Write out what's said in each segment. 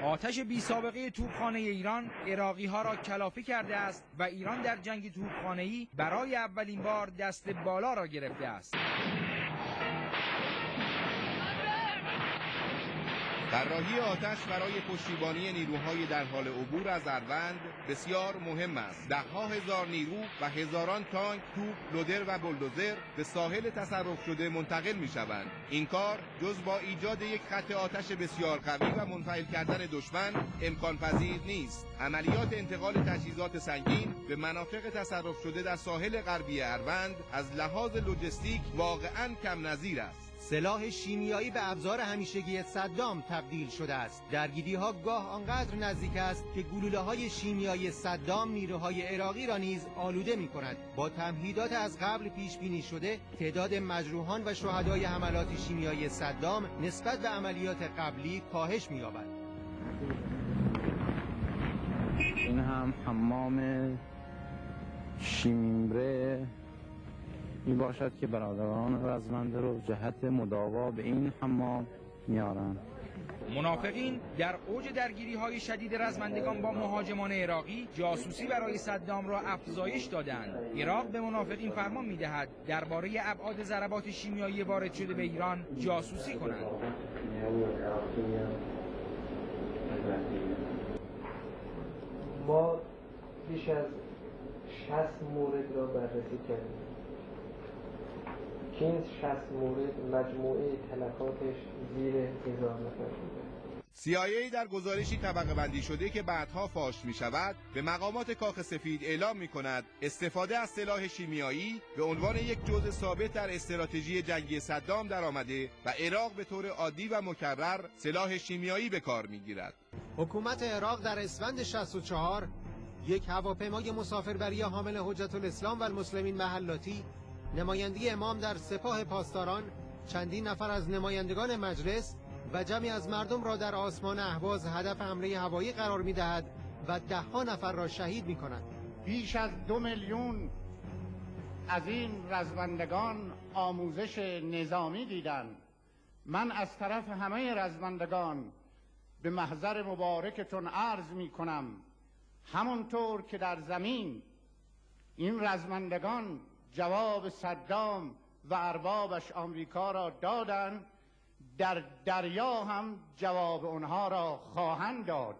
آتش بی سابقه توپخانه ایران عراقی‌ها را کلافه کرده است و ایران در جنگ توپخانه‌ای برای اولین بار دست بالا را گرفته است. طراحی آتش برای پشتیبانی نیروهای در حال عبور از اروند بسیار مهم است. ده‌ها هزار نیرو و هزاران تانک، توپ، لودر و بلدوزر به ساحل تصرف شده منتقل می‌شوند. این کار جز با ایجاد یک خط آتش بسیار قوی و منفعل کردن دشمن امکان پذیر نیست. عملیات انتقال تجهیزات سنگین به مناطق تصرف شده در ساحل غربی اروند از لحاظ لوجستیک واقعاً کم نظیر است. سلاح شیمیایی به ابزار همیشگی صدام تبدیل شده است. درگیری‌ها گاه آنقدر نزدیک است که گلوله‌های شیمیایی صدام نیروهای عراقی را نیز آلوده می‌کند. با تمهیدات از قبل پیش بینی شده، تعداد مجروحان و شهدای حملات شیمیایی صدام نسبت به عملیات قبلی کاهش می‌یابد. این هم حمام شیمیمره می باشد که برادران رزمنده رو جهت مداوا به این حمام میارن. منافقین در اوج درگیری‌های شدید رزمندگان با مهاجمان عراقی جاسوسی برای صدام را افزایش دادند. عراق به منافقین فرمان می‌دهد درباره ابعاد ضربات شیمیایی وارد شده به ایران جاسوسی کنند. ما بیش از 60 مورد را بررسی کردیم. که این 60 مورد مجموعه تلفاتش زیر 1000 نفر بوده. CIA در گزارشی طبقه بندی شده که بعدها فاش می شود به مقامات کاخ سفید اعلام می کند استفاده از سلاح شیمیایی به عنوان یک جزء ثابت در استراتژی جنگی صدام در آمده و عراق به طور عادی و مکرر سلاح شیمیایی به کار می گیرد. حکومت عراق در اسفند 64 یک هواپیمای مسافربری حامل حجت الاسلام و المسلمین محلاتی، نمایندگی امام در سپاه پاسداران، چندین نفر از نمایندگان مجلس و جمعی از مردم را در آسمان اهواز هدف حمله هوایی قرار می‌دهد و ده‌ها نفر را شهید می‌کند. بیش از 2 میلیون از این رزمندگان آموزش نظامی دیدند. من از طرف همه رزمندگان به محضر مبارکتون عرض می‌کنم همونطور که در زمین این رزمندگان جواب صدام و اربابش آمریکا را دادند، در دریا هم جواب اونها را خواهند داد.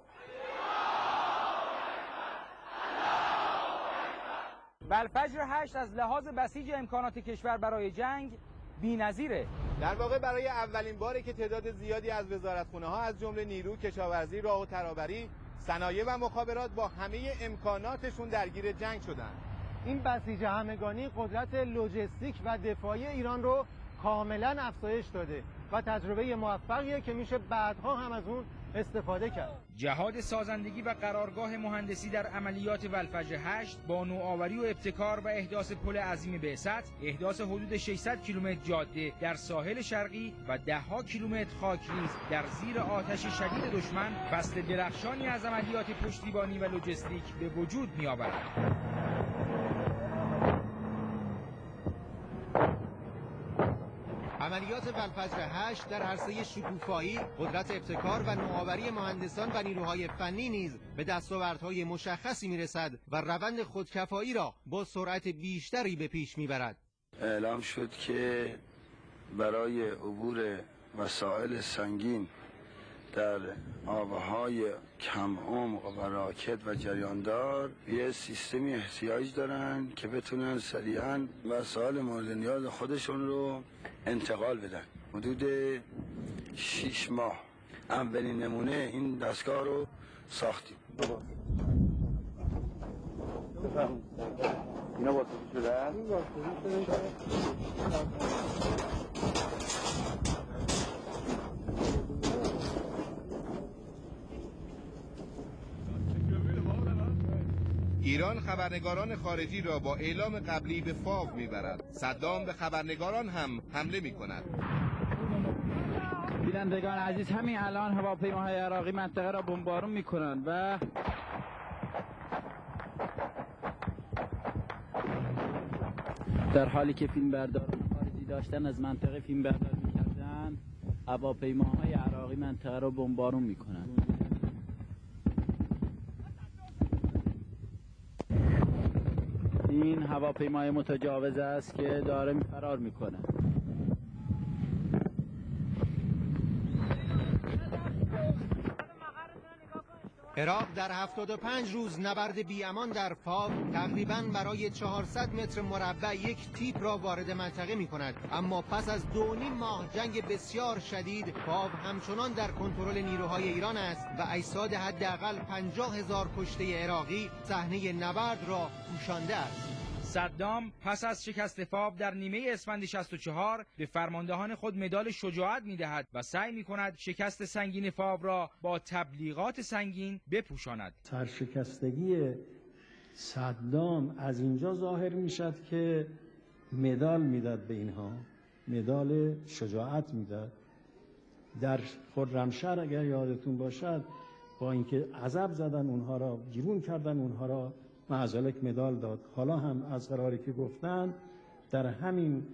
والفجر 8 از لحاظ بسیج امکانات کشور برای جنگ بی‌نظیره. در واقع برای اولین باره که تعداد زیادی از وزارتخانه‌ها از جمله نیرو، کشاورزی، راه و ترابری، صنایع و مخابرات با همه امکاناتشون درگیر جنگ شدند. این بسیج همگانی قدرت لوجستیک و دفاعی ایران رو کاملا افزایش داده و تجربه موفقیه که میشه بعدها هم از اون استفاده کرد. جهاد سازندگی و قرارگاه مهندسی در عملیات والفجر 8 با نوآوری و ابتکار و احداث پل عظیم بعثت، احداث حدود 600 کیلومتر جاده در ساحل شرقی و ده‌ها کیلومتر خاکریز در زیر آتش شدید دشمن، فصل درخشانی از عملیات پشتیبانی و لوجستیک به وجود می‌آورد. عملیات والفجر 8 در عرصه شکوفایی، قدرت ابتکار و نوآوری مهندسان و نیروهای فنی نیز به دستاوردهای مشخصی میرسد و روند خودکفایی را با سرعت بیشتری به پیش میبرد. اعلام شد که برای عبور وسایل سنگین در آبهای کم عمق و راکت و جریاندار یه سیستمی احتیاج دارن که بتونن سریعاً وسایل مورد نیاز خودشون رو انتقال بدن. حدود 6 ماه اولین نمونه این دستگاه رو ساختیم. اینا واسطه شدن؟ ایران خبرنگاران خارجی را با اعلام قبلی به فاو میبرد. صدام به خبرنگاران هم حمله میکند. بینندگان عزیز، همین الان هواپیماهای عراقی منطقه را بمبارون میکنند و در حالی که فیلمبرداران خارجی داشتن از منطقه فیلمبرداری میکردند، هواپیماهای عراقی منطقه را بمبارون میکنند. این هواپیمای متجاوز است که داره فرار میکنه. عراق در 75 روز نبرد بی‌امان در فاو تقریباً برای 400 متر مربع یک تیپ را وارد منطقه می کند. اما پس از 2.5 ماه جنگ بسیار شدید، فاو همچنان در کنترل نیروهای ایران است و اجساد حداقل 50,000 کشته عراقی صحنه نبرد را پوشانده است. صدام پس از شکست فاو در نیمه اسفند 64 به فرماندهان خود مدال شجاعت می‌دهد و سعی می‌کند شکست سنگین فاو را با تبلیغات سنگین بپوشاند. سرشکستگی صدام از اینجا ظاهر می‌شد که مدال میداد به اینها، مدال شجاعت میداد. در خرمشهر اگر یادتون باشد با اینکه عذاب زدن اونها را، بیرون کردن اونها را، معزالک مدال داد. حالا هم از قراری که گفتن در همین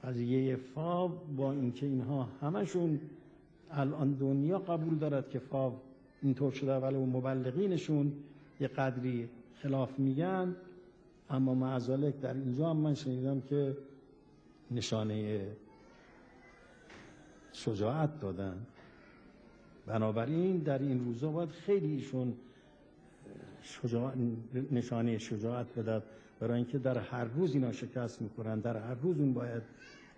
قضیه فاو، با اینکه اینها همشون الان دنیا قبول دارد که فاو اینطور شده ولی اون مبلغینشون یه قدری خلاف میگن، اما معزالک در اینجا هم من شنیدم که نشانه شجاعت دادن. بنابراین در این روزا باید خیلی ایشون نشانه شجاعت بدهد، برای اینکه در هر روز اینا شکست میکنن، در هر روز اون باید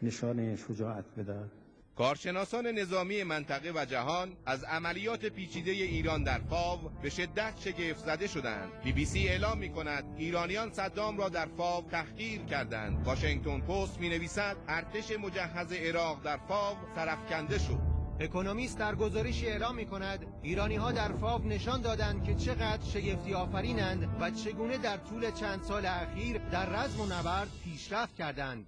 نشانه شجاعت بدهد. کارشناسان نظامی منطقه و جهان از عملیات پیچیده ایران در فاو به شدت شگفت زده شدند. BBC اعلام می‌کند ایرانیان صدام را در فاو تحقیر کردند. واشنگتن پست می‌نویسد ارتش مجهز عراق در فاو سرافکنده شد. اکونومیست در گزارشی اعلام می‌کند ایرانی‌ها در فاو نشان دادند که چقدر شگفتی آفرینند و چگونه در طول چند سال اخیر در رزم و نبرد پیشرفت کردند.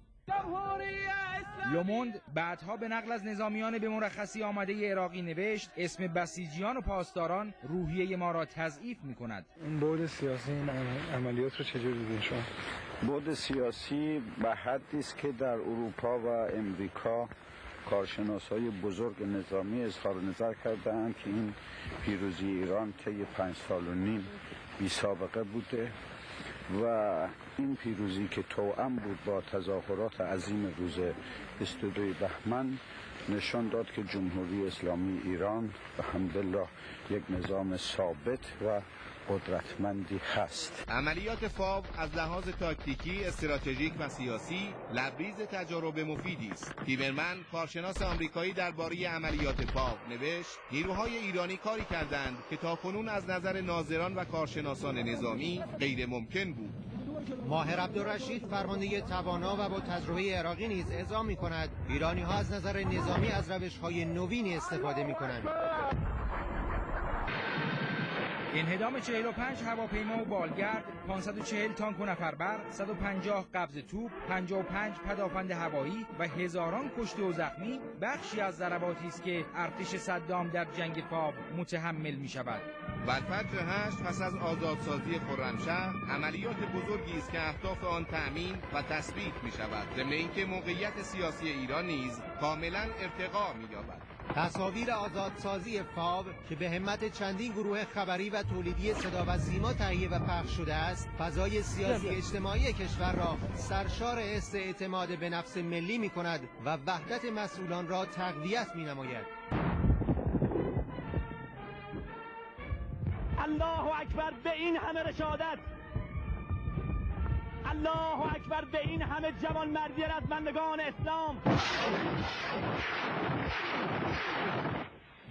لوموند بعدها به نقل از نظامیان به مرخصی آمده عراقی نوشت اسم بسیجیان و پاسداران روحیه ما را تضعیف می‌کند. این بعد سیاسی این عملیات رو چجوری دیدین شما؟ بعد سیاسی به حدی است که در اروپا و امریکا کارشناسای بزرگ نظامی اظهار نظر کردند که این پیروزی ایران طی 5 سال و نیم بی سابقه بوده و این پیروزی که توأم بود با تظاهرات عظیم روز 22 بهمن نشان داد که جمهوری اسلامی ایران به حمدالله یک نظام ثابت و قدرتمندی هست. عملیات فاو از لحاظ تاکتیکی، استراتژیک و سیاسی لبریز تجارب مفیدی است. تیمرمن کارشناس آمریکایی درباره عملیات فاو نوشت نیروهای ایرانی کاری کردند که تاکنون از نظر ناظران و کارشناسان نظامی غیر ممکن بود. ماهر عبدالرشید فرمانده توانا و با تجربه عراقی نیز اعلام می‌کند ایرانی‌ها از نظر نظامی از روش‌های نوینی استفاده می‌کنند. انهدام 45 هواپیما و بالگرد، 540 تانک و نفربر، 150 قبض توپ، 55 پدافند هوایی و هزاران کشته و زخمی بخشی از ضرباتی است که ارتش صدام در جنگ فاو متحمل می شود. والفجر 8 پس از آزادسازی خرمشهر عملیات بزرگی است که اهداف آن تأمین و تثبیت می شود. ضمن اینکه موقعیت سیاسی ایران نیز کاملا ارتقا می یابد. تصاویر آزادسازی فاو که به همت چندین گروه خبری و تولیدی صدا و سیما تهیه و پخش شده است، فضای سیاسی اجتماعی کشور را سرشار حس اعتماد به نفس ملی می کند و وحدت مسئولان را تقویت می نماید. الله اکبر به این همه رشادت، الله اکبر به این همه جوانمردی رزمندگان اسلام.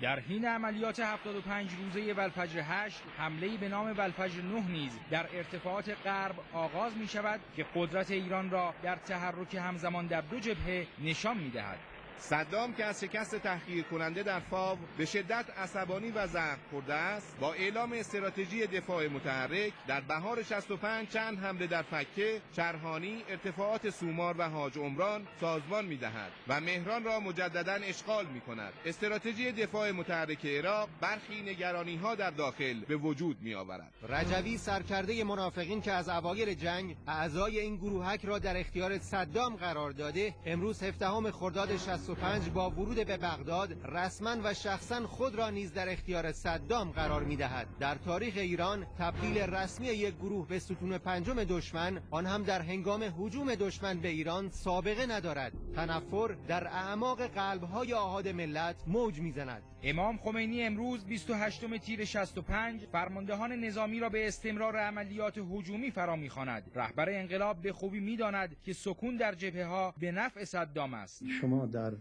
در حین عملیات 75 روزه والفجر 8 حمله‌ای به نام والفجر 9 نیز در ارتفاعات غرب آغاز می شود که قدرت ایران را در تحرک همزمان در 2 جبهه نشان می دهد. صدام که از شکست تحقیر کننده در فاو به شدت عصبانی و زخم خورده است، با اعلام استراتژی دفاع متحرک در بهار 65 چند حمله در فکه، چرهانی، ارتفاعات سومار و حاج عمران سازمان می‌دهد و مهران را مجدداً اشغال می‌کند. استراتژی دفاع متحرک عراق برخی نگرانی‌ها در داخل به وجود می‌آورد. رجوی سرکرده منافقین که از اوایل جنگ اعضای این گروهک را در اختیار صدام قرار داده، امروز 17 خرداد 1965 با ورود به بغداد رسما و شخصا خود را نیز در اختیار صدام قرار می‌دهد. در تاریخ ایران تبدیل رسمی یک گروه به ستون پنجم دشمن، آن هم در هنگام هجوم دشمن به ایران، سابقه ندارد. تنفر در اعماق قلب‌های آحاد ملت موج می‌زند. امام خمینی امروز 28 تیر 65 فرماندهان نظامی را به استمرار عملیات هجومی فرا می‌خواند. رهبر انقلاب به خوبی می‌داند که سکون در جبهه‌ها به نفع صدام است. شما در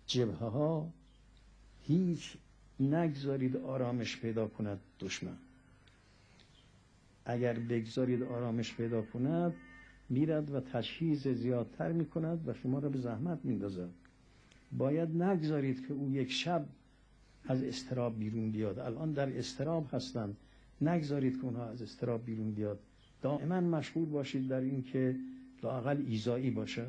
جبهه‌ها هیچ نگذارید آرامش پیدا کند دشمن. اگر بگذارید آرامش پیدا کند میرد و تجهیز زیادتر می‌کند و شما را به زحمت می‌اندازد. باید نگذارید که او یک شب از اضطراب بیرون بیاد. الان در اضطراب هستند، نگذارید که اونها از اضطراب بیرون بیاد. دائما مشغول باشید در این که لااقل ایذایی باشه. ای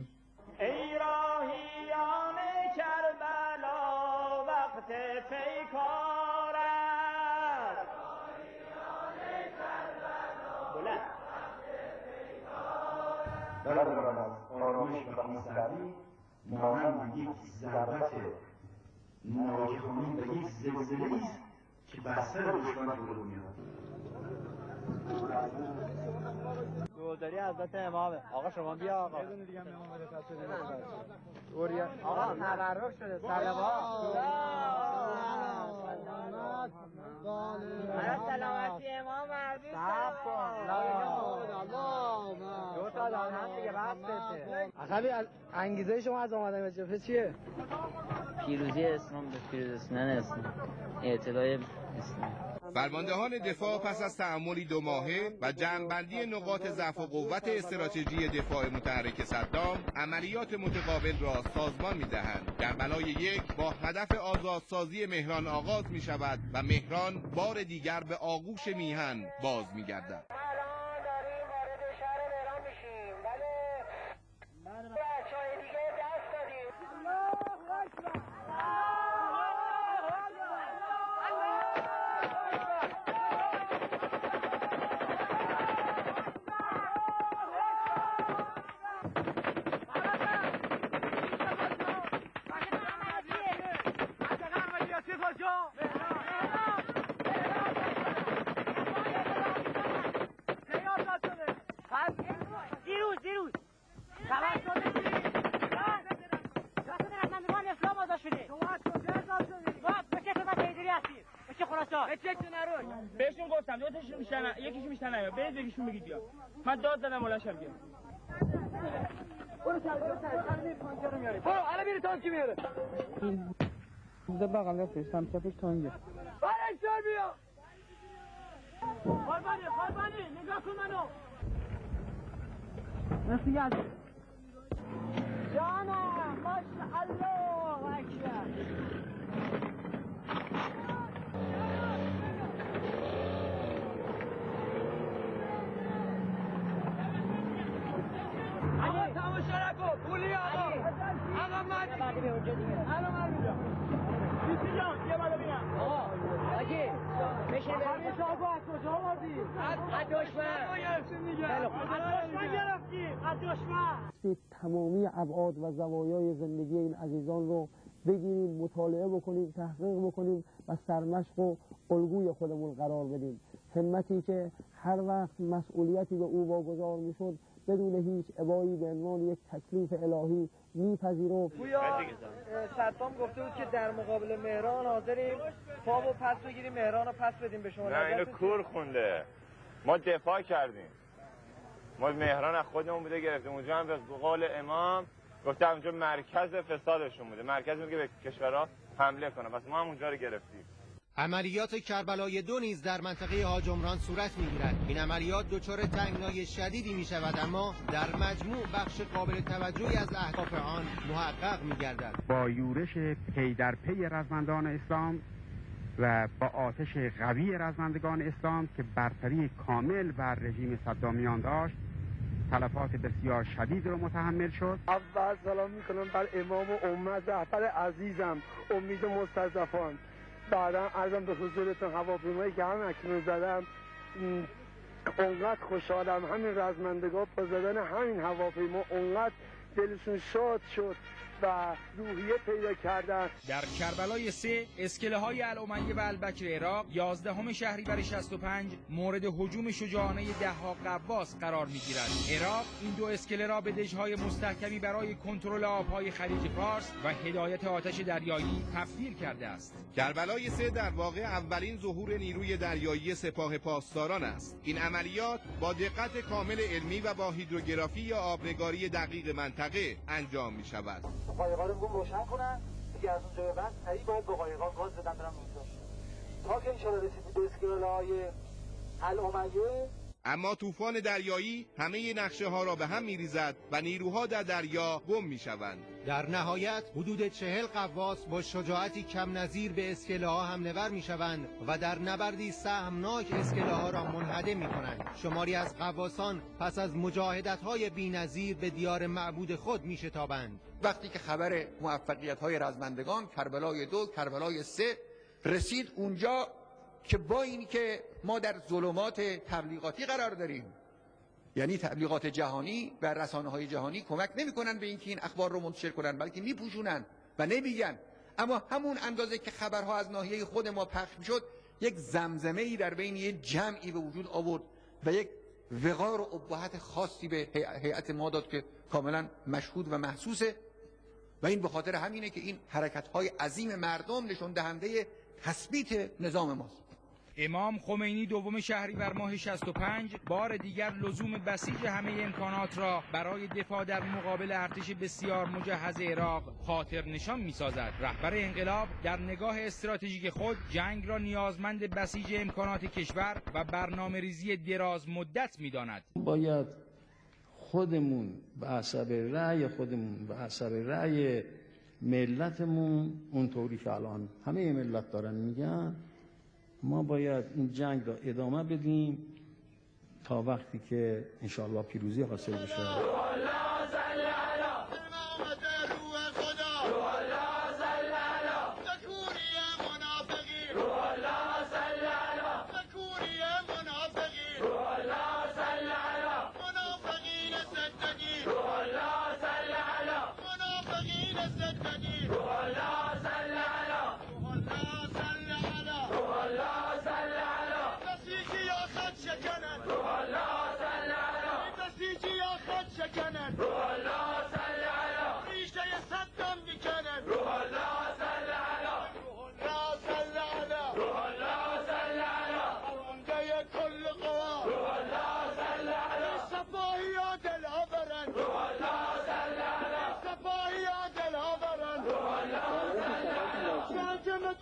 راهیان کربلا وقت پیکار است. بلند از آرامش و خونسردی مانند یک ضربت ناگهانی و یک زلزله است که بر سر دشمن فرو میاد. دولداری حضرت امامه. آقا شما بیا آقا. یه دیگه امام رفعت شده. آقا تبرک شده. صلوات. سلامتی امام عربی. صاحب کن. دو تا دان هم دیگه بسته. اصلا انگیزه شما از آمدن به جبهه چیه؟ پیروزی اسلام به پیروزی‌نن اسلام. اطلاع اسلام. فرماندهان دفاع پس از تأملی 2 ماهه و جمع‌بندی نقاط ضعف و قوت استراتژی دفاع متحرک صدام، عملیات متقابل را سازمان می‌دهند. کربلای 1 با هدف آزادسازی مهران آغاز می‌شود و مهران بار دیگر به آغوش میهن باز می‌گردد. بهشون گفتم دوتاشون میشن یکیشون میشن نیا برید یکیشون بگید بیا من داد زدم بلند شم بیا برو تانک رو میاره برو الان میره تانکی میاره بوده بغل دستش چپش تانگه برش بیا خالبانی نگاه کن منو رفتی یاد جانم ماشاءالله اکبر پولی آقا الان من بیسی جان یه بالا بینم آقا آجی بشه بریم آقا از کجا آوردی؟ از دشمن تمامی ابعاد و زوایای زندگی این عزیزان رو بگیریم، مطالعه بکنیم، تحقیق بکنیم و سرمشق و الگوی خودمون قرار بدیم. همتی که هر وقت مسئولیتی به او واگذار میشد بدون هیچ ابایی به عنوان یک تکلیف الهی میپذیرفت. گویا صدام گفته بود که در مقابل مهران حاضریم پامو پس بگیریم مهران رو پس بدیم به شما. نه اینو کور خونده. ما دفاع کردیم. ما مهران از خودمون بوده گرفتیم. اونجا هم به قول امام گفته اونجا مرکز فسادشون بوده. مرکز بوده که به کشورها حمله کنه. پس ما هم اونجا رو گرفتیم. عملیات کربلای 2 نیز در منطقه حاج عمران صورت می‌گیرد. این عملیات دچار تنگنای شدیدی می‌شود اما در مجموع بخش قابل توجهی از اهداف آن محقق می‌گردد. با یورش پی در پی رزمندگان اسلام و با آتش قوی رزمندگان اسلام که برتری کامل بر رژیم صدامیان داشت، تلفات بسیار شدید رو متحمل شد. اول سلام می‌کنم بر امام و امت رهبر عزیزم امید مستضعفان. بعدا عرضم به حضورتون هواپیمایی که هم اکنون زدم اونقدر خوشحالم. همین رزمندگان با زدن همین هواپیما اونقدر دلشون شاد شد و روحیه پیدا کردن. در کربلای 3 اسکله‌های الامیه و البکر عراق 11 شهریور 65 مورد هجوم شجاعانه ده‌ها غواص قرار می‌گیرد. عراق این دو اسکله را به دژهای مستحکمی برای کنترل آب‌های خلیج فارس و هدایت آتش دریایی تبدیل کرده است. کربلای 3 در واقع اولین ظهور نیروی دریایی سپاه پاسداران است. این عملیات با دقت کامل علمی و با هیدروگرافی یا آبنگاری دقیق منطقه انجام می شود. قایقا رو میگم روشن کنن دیگه، از اونجا به بعد سریع باید با قایقا گاز بدن برن اونجا تا که انشاءالله رسیدی به اسکله‌های الامیه. اما طوفان دریایی همه نقشه ها را به هم می‌ریزد و نیروها در دریا گم می‌شوند. در نهایت حدود 40 غواص با شجاعتی کم نظیر به اسکله‌ها حمله ور می‌شوند و در نبردی سهمناک اسکله‌ها را منهدم می‌کنند. شماری از غواصان پس از مجاهدت‌های بی‌نظیر به دیار معبود خود می‌شتابند. وقتی که خبر موفقیت‌های رزمندگان کربلای 2 کربلای 3 رسید اونجا که با این که ما در ظلمات تبلیغاتی قرار داریم، یعنی تبلیغات جهانی و رسانه‌های جهانی کمک نمی‌کنن به اینکه این اخبار رو منتشر کنن، بلکه میپوشونن و نمیگن. اما همون اندازه که خبرها از ناحیه خود ما پخش میشد، یک زمزمه‌ای در بین یک جمعی به وجود آورد و یک وقار و ابهت خاصی به هیئت ما داد که کاملا مشهود و محسوسه و این به خاطر همینه که این حرکت‌های عظیم مردم نشون دهنده تثبیت نظام ماست. امام خمینی 2 شهریور ماه 65 بار دیگر لزوم بسیج همه امکانات را برای دفاع در مقابل ارتش بسیار مجهز عراق خاطر نشان می‌سازد. رهبر انقلاب در نگاه استراتژیک خود جنگ را نیازمند بسیج امکانات کشور و برنامه‌ریزی دراز مدت می‌داند. باید خودمون به حسب رأی خودمون، به حسب رأی ملتمون، اونطوری که الان همه ملت دارن میگن، ما باید این جنگ را ادامه بدیم تا وقتی که انشاءالله پیروزی حاصل بشه.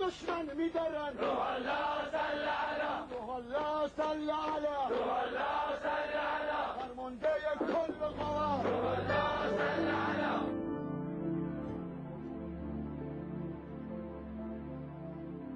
دشمن می‌دارن. روح الله صلی علی. روح الله صلی علی.